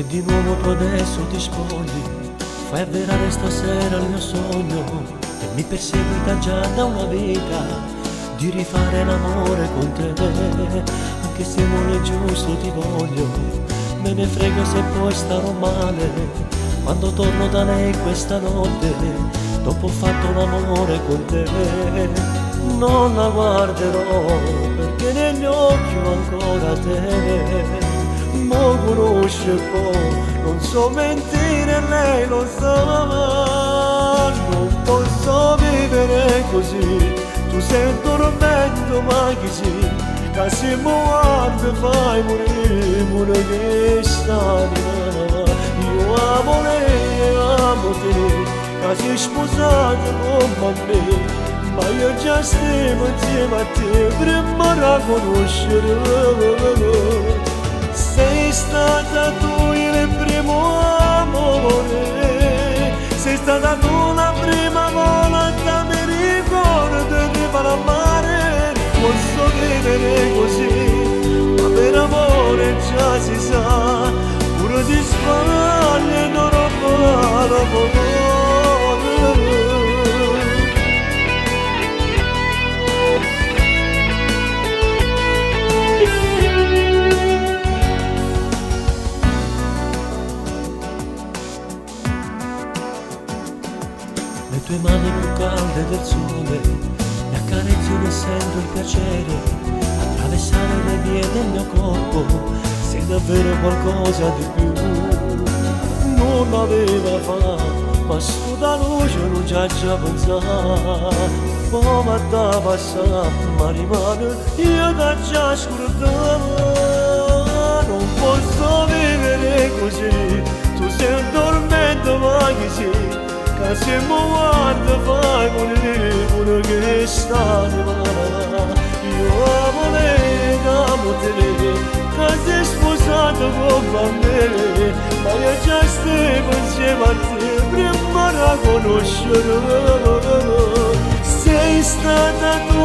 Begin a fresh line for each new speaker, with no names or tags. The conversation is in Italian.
E di nuovo tu adesso ti spogli, fai avverare stasera il mio sogno e mi perseguita già da una vita di rifare l'amore con te. Anche se non è giusto ti voglio, me ne frego se poi starò male. Quando torno da lei questa notte, dopo ho fatto l'amore con te, non la guarderò perché negli occhi ho ancora te. Mo conosce poi, non so mentire, lei lo sa. Non posso vivere così, tu sei un tormento ma chi sei? Che se mi guardi fai morire, pure che st'anima. Io amo lei e amo te, che sei sposata come me. Ma io già stiamo insieme a te prima da conoscere. Sei stata tu il primo amore, sei stata tu la prima volta, mi ricordo di far amare. Posso vivere così, ma per amore già si sa, pure si sbaglia e non ho fatto. Le tue mani più calde del sole mi accarezzano e sento il piacere attraversare le vie del mio corpo. Sei davvero qualcosa di più, non l'aveva fatto, ma su da luce non ci ha già pensato. Come da passare, ma rimane io da già scordato. Non posso vivere così, tu sei un tormento ma chi sei? Che se mi guarda fai morire, pure che st'anima. Io amo lei, amo te, che sei sposato con me. Ma io già stavo insieme a te prima da conoscere. Sei stata tu